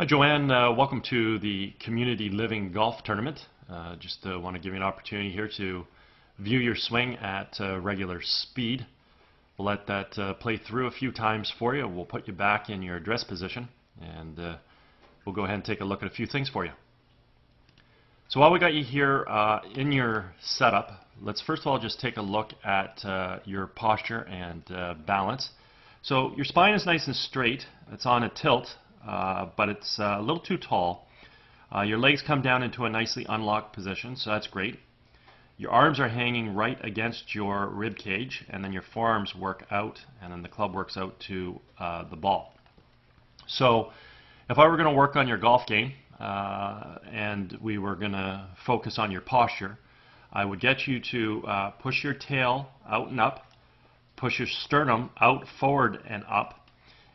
Hi Joanne, welcome to the Community Living Golf Tournament. Just want to give you an opportunity here to view your swing at regular speed. We'll let that play through a few times for you. We'll put you back in your address position and we'll go ahead and take a look at a few things for you. So while we got you here in your setup, let's first of all just take a look at your posture and balance. So your spine is nice and straight. It's on a tilt. But it's a little too tall. Your legs come down into a nicely unlocked position, so that's great. Your arms are hanging right against your rib cage, and then your forearms work out, and then the club works out to the ball. So if I were going to work on your golf game and we were going to focus on your posture, I would get you to push your tail out and up, push your sternum out, forward, and up.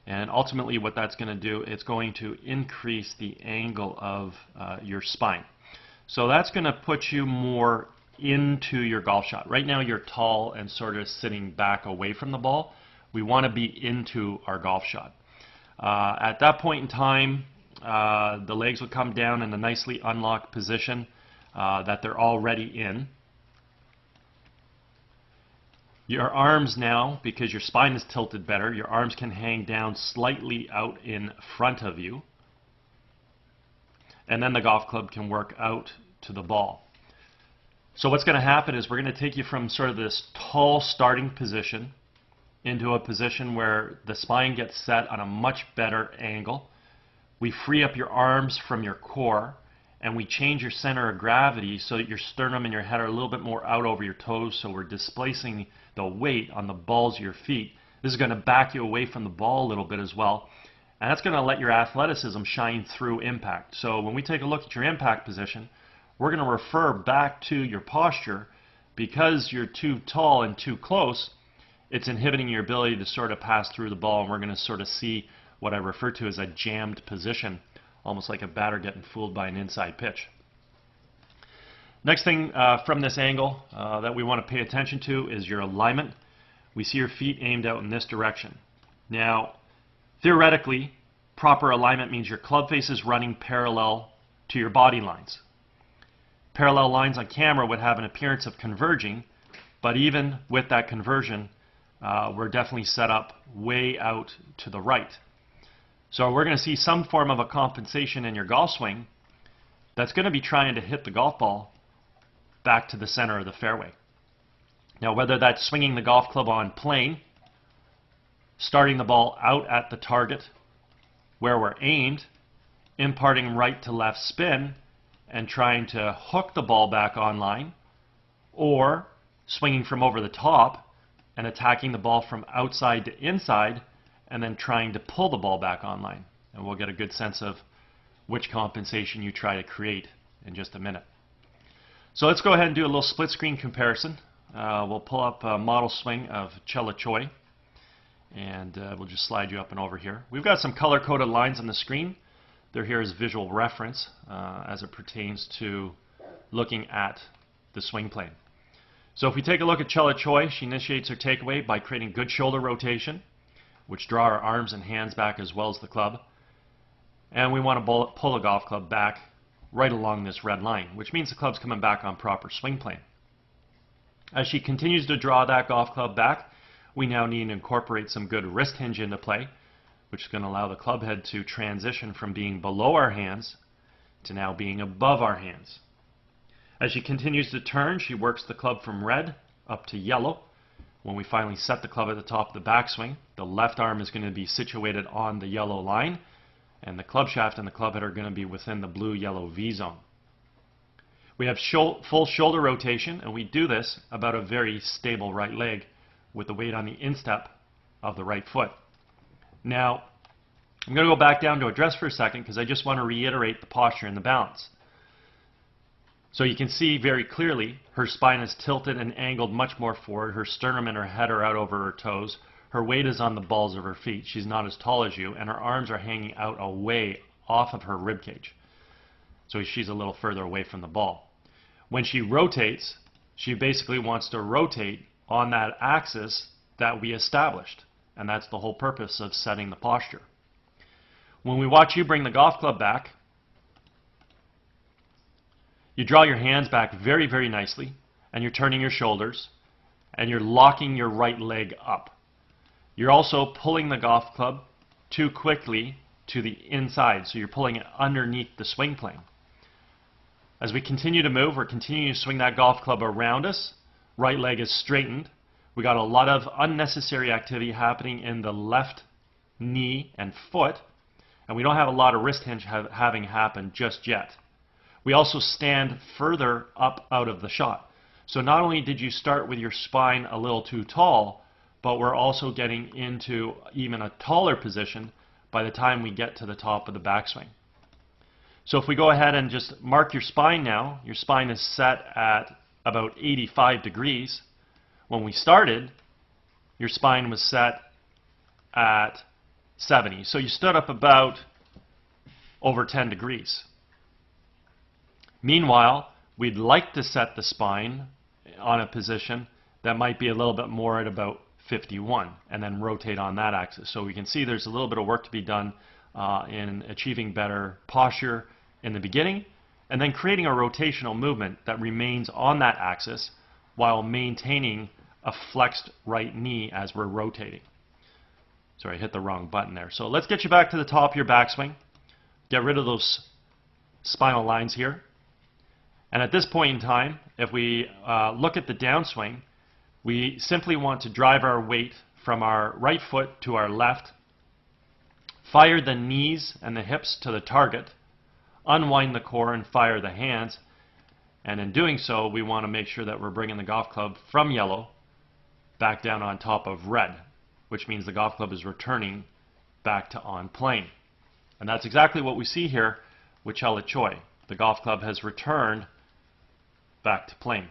And ultimately what that's going to do, it's going to increase the angle of your spine. So that's going to put you more into your golf shot. Right now you're tall and sort of sitting back away from the ball. We want to be into our golf shot. At that point in time, the legs will come down in a nicely unlocked position that they're already in. Your arms now, because your spine is tilted better, your arms can hang down slightly out in front of you. And then the golf club can work out to the ball. So what's going to happen is we're going to take you from sort of this tall starting position into a position where the spine gets set on a much better angle. We free up your arms from your core, and we change your center of gravity so that your sternum and your head are a little bit more out over your toes, so we're displacing the weight on the balls of your feet. This is going to back you away from the ball a little bit as well, and that's going to let your athleticism shine through impact. So when we take a look at your impact position, we're going to refer back to your posture. Because you're too tall and too close, it's inhibiting your ability to sort of pass through the ball, and we're going to sort of see what I refer to as a jammed position, almost like a batter getting fooled by an inside pitch. Next thing from this angle that we want to pay attention to is your alignment. We see your feet aimed out in this direction. Now, theoretically, proper alignment means your club face is running parallel to your body lines. Parallel lines on camera would have an appearance of converging, but even with that conversion, we're definitely set up way out to the right. So we're going to see some form of a compensation in your golf swing that's going to be trying to hit the golf ball back to the center of the fairway. Now, whether that's swinging the golf club on plane, starting the ball out at the target where we're aimed, imparting right to left spin and trying to hook the ball back online, or swinging from over the top and attacking the ball from outside to inside and then trying to pull the ball back online. And we'll get a good sense of which compensation you try to create in just a minute. So let's go ahead and do a little split screen comparison. We'll pull up a model swing of Chella Choi, and we'll just slide you up and over here. We've got some color-coded lines on the screen. They're here as visual reference as it pertains to looking at the swing plane. So if we take a look at Chella Choi, she initiates her takeaway by creating good shoulder rotation, which draw our arms and hands back as well as the club. And we want to pull the golf club back right along this red line, which means the club's coming back on proper swing plane. As she continues to draw that golf club back, we now need to incorporate some good wrist hinge into play, which is going to allow the club head to transition from being below our hands to now being above our hands. As she continues to turn, she works the club from red up to yellow. When we finally set the club at the top of the backswing, the left arm is going to be situated on the yellow line, and the club shaft and the club head are going to be within the blue-yellow V zone. We have full shoulder rotation, and we do this about a very stable right leg with the weight on the instep of the right foot. Now, I'm going to go back down to address for a second because I just want to reiterate the posture and the balance. So you can see very clearly her spine is tilted and angled much more forward. Her sternum and her head are out over her toes. Her weight is on the balls of her feet. She's not as tall as you, and her arms are hanging out away off of her rib cage. So she's a little further away from the ball. When she rotates, she basically wants to rotate on that axis that we established, and that's the whole purpose of setting the posture. When we watch you bring the golf club back, you draw your hands back very, very nicely, and you're turning your shoulders, and you're locking your right leg up. You're also pulling the golf club too quickly to the inside, so you're pulling it underneath the swing plane. As we continue to move, we're continuing to swing that golf club around us. Right leg is straightened. We got a lot of unnecessary activity happening in the left knee and foot, and we don't have a lot of wrist hinge having happened just yet. We also stand further up out of the shot. So not only did you start with your spine a little too tall, but we're also getting into even a taller position by the time we get to the top of the backswing. So if we go ahead and just mark your spine now, your spine is set at about 85 degrees. When we started, your spine was set at 70. So you stood up about over 10 degrees. Meanwhile, we'd like to set the spine on a position that might be a little bit more at about 51 and then rotate on that axis. So we can see there's a little bit of work to be done in achieving better posture in the beginning and then creating a rotational movement that remains on that axis while maintaining a flexed right knee as we're rotating. Sorry, I hit the wrong button there. So let's get you back to the top of your backswing. Get rid of those spinal lines here. And at this point in time, if we look at the downswing, we simply want to drive our weight from our right foot to our left, fire the knees and the hips to the target, unwind the core and fire the hands, and in doing so, we want to make sure that we're bringing the golf club from yellow back down on top of red, which means the golf club is returning back to on plane. And that's exactly what we see here with Chela Choi. The golf club has returned back to plane.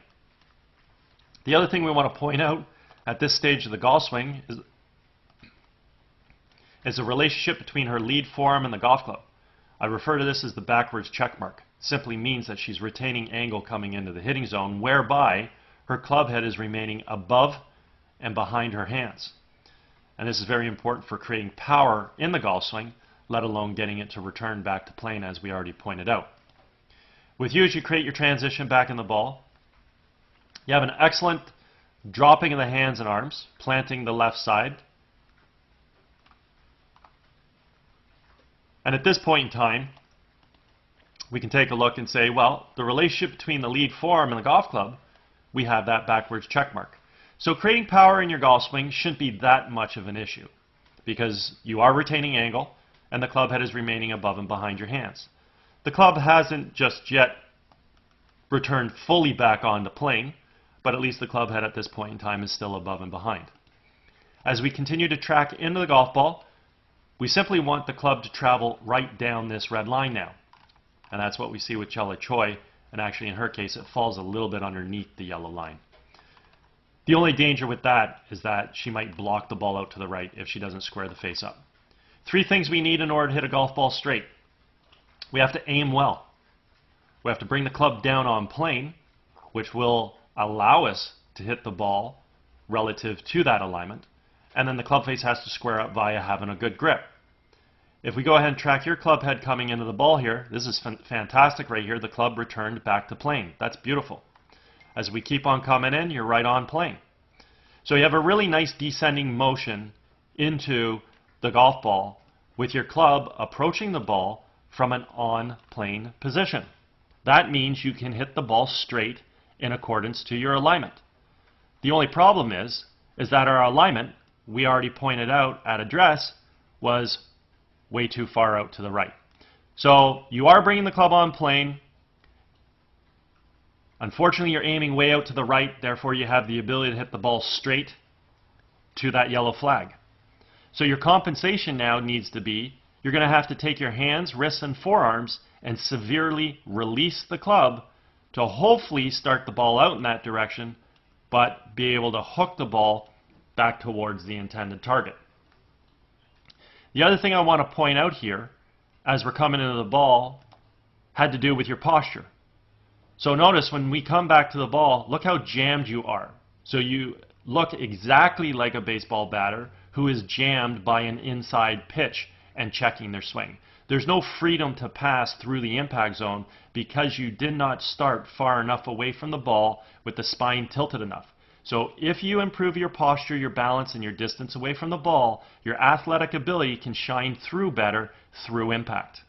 The other thing we want to point out at this stage of the golf swing is the relationship between her lead forearm and the golf club. I refer to this as the backwards check mark. It simply means that she's retaining angle coming into the hitting zone, whereby her club head is remaining above and behind her hands. And this is very important for creating power in the golf swing, let alone getting it to return back to plane, as we already pointed out. With you, as you create your transition back in the ball, you have an excellent dropping of the hands and arms, planting the left side. And at this point in time, we can take a look and say, well, the relationship between the lead forearm and the golf club, we have that backwards check mark. So creating power in your golf swing shouldn't be that much of an issue because you are retaining angle and the club head is remaining above and behind your hands. The club hasn't just yet returned fully back onto plane, but at least the club head at this point in time is still above and behind. As we continue to track into the golf ball, we simply want the club to travel right down this red line now. And that's what we see with Chela Choi, and actually in her case it falls a little bit underneath the yellow line. The only danger with that is that she might block the ball out to the right if she doesn't square the face up. 3 things we need in order to hit a golf ball straight. We have to aim well. We have to bring the club down on plane, which will allow us to hit the ball relative to that alignment. And then the club face has to square up via having a good grip. If we go ahead and track your club head coming into the ball here, this is fantastic right here. The club returned back to plane. That's beautiful. As we keep on coming in, you're right on plane. So you have a really nice descending motion into the golf ball with your club approaching the ball from an on-plane position. That means you can hit the ball straight in accordance to your alignment. The only problem is that our alignment, we already pointed out at address, was way too far out to the right. So you are bringing the club on plane. Unfortunately, you're aiming way out to the right, therefore you have the ability to hit the ball straight to that yellow flag. So your compensation now needs to be, you're going to have to take your hands, wrists, and forearms and severely release the club to hopefully start the ball out in that direction, but be able to hook the ball back towards the intended target. The other thing I want to point out here, as we're coming into the ball, had to do with your posture. So notice when we come back to the ball, look how jammed you are. So you look exactly like a baseball batter who is jammed by an inside pitch and checking their swing. There's no freedom to pass through the impact zone because you did not start far enough away from the ball with the spine tilted enough. So if you improve your posture, your balance, and your distance away from the ball, your athletic ability can shine through better through impact.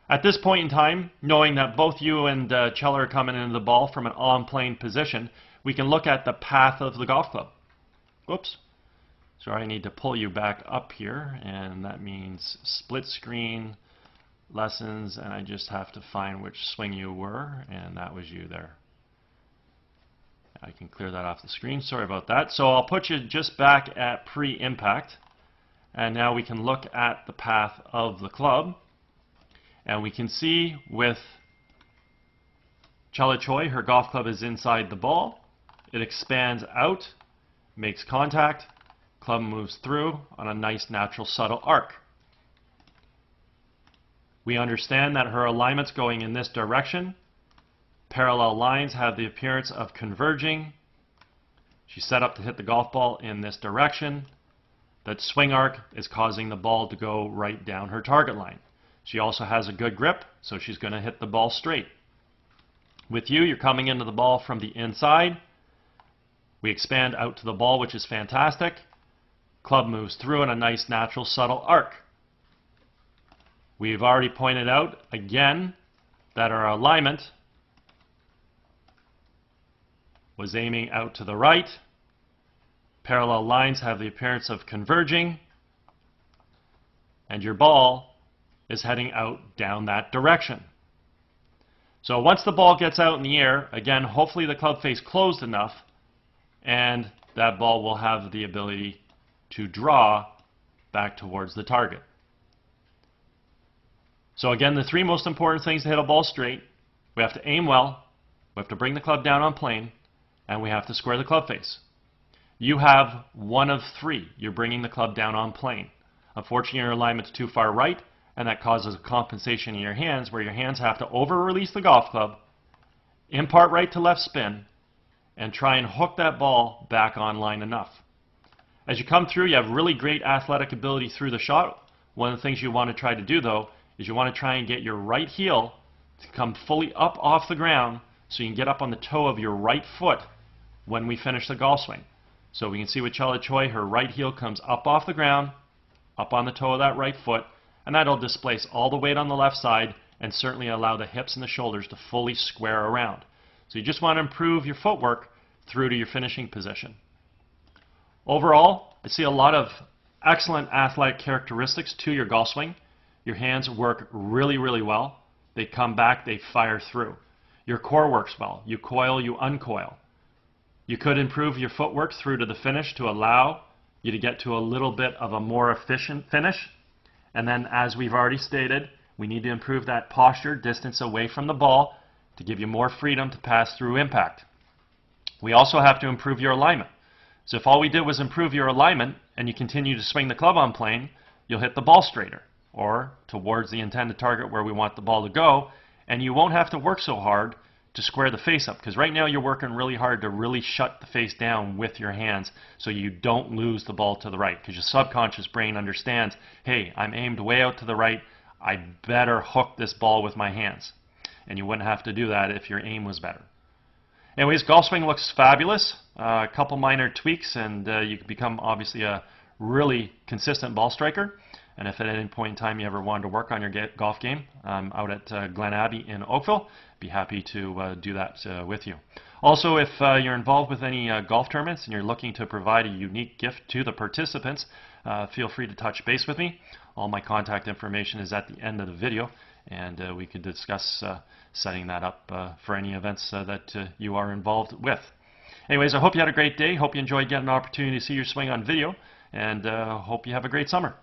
At this point in time, knowing that both you and Chella are coming into the ball from an on-plane position, we can look at the path of the golf club. Whoops. Sorry, I need to pull you back up here, and that means split screen lessons, and I just have to find which swing you were, and that was you there. I can clear that off the screen. Sorry about that. So I'll put you just back at pre-impact, and now we can look at the path of the club. And we can see with Chella Choi, her golf club is inside the ball. It expands out, makes contact, club moves through on a nice natural subtle arc. We understand that her alignment's going in this direction. Parallel lines have the appearance of converging. She's set up to hit the golf ball in this direction. That swing arc is causing the ball to go right down her target line. She also has a good grip, so she's going to hit the ball straight. With you, you're coming into the ball from the inside. We expand out to the ball, which is fantastic. Club moves through in a nice natural subtle arc. We've already pointed out again that our alignment was aiming out to the right. Parallel lines have the appearance of converging, and your ball is heading out down that direction. So once the ball gets out in the air, again, hopefully the club face closed enough, and that ball will have the ability to draw back towards the target. So again, the three most important things to hit a ball straight: we have to aim well, we have to bring the club down on plane, and we have to square the club face. You have one of three. You're bringing the club down on plane. Unfortunately, your alignment's too far right, and that causes a compensation in your hands where your hands have to over-release the golf club, impart right to left spin, and try and hook that ball back on line enough. As you come through, you have really great athletic ability through the shot. One of the things you want to try to do, though, is you want to try and get your right heel to come fully up off the ground so you can get up on the toe of your right foot when we finish the golf swing. So we can see with Chella Choi, her right heel comes up off the ground, up on the toe of that right foot, and that'll displace all the weight on the left side and certainly allow the hips and the shoulders to fully square around. So you just want to improve your footwork through to your finishing position. Overall, I see a lot of excellent athletic characteristics to your golf swing. Your hands work really, really well. They come back, they fire through. Your core works well. You coil, you uncoil. You could improve your footwork through to the finish to allow you to get to a little bit of a more efficient finish. And then, as we've already stated, we need to improve that posture, distance away from the ball, to give you more freedom to pass through impact. We also have to improve your alignment. So if all we did was improve your alignment and you continue to swing the club on plane, you'll hit the ball straighter or towards the intended target where we want the ball to go, and you won't have to work so hard to square the face up, because right now you're working really hard to really shut the face down with your hands so you don't lose the ball to the right, because your subconscious brain understands, hey, I'm aimed way out to the right, I better hook this ball with my hands. And you wouldn't have to do that if your aim was better. Anyways, golf swing looks fabulous. A couple minor tweaks and you can become obviously a really consistent ball striker. And if at any point in time you ever wanted to work on your golf game, I'm out at Glen Abbey in Oakville. Be happy to do that with you. Also, if you're involved with any golf tournaments and you're looking to provide a unique gift to the participants, feel free to touch base with me. All my contact information is at the end of the video, and we could discuss setting that up for any events that you are involved with. Anyways, I hope you had a great day. Hope you enjoyed getting an opportunity to see your swing on video, and hope you have a great summer.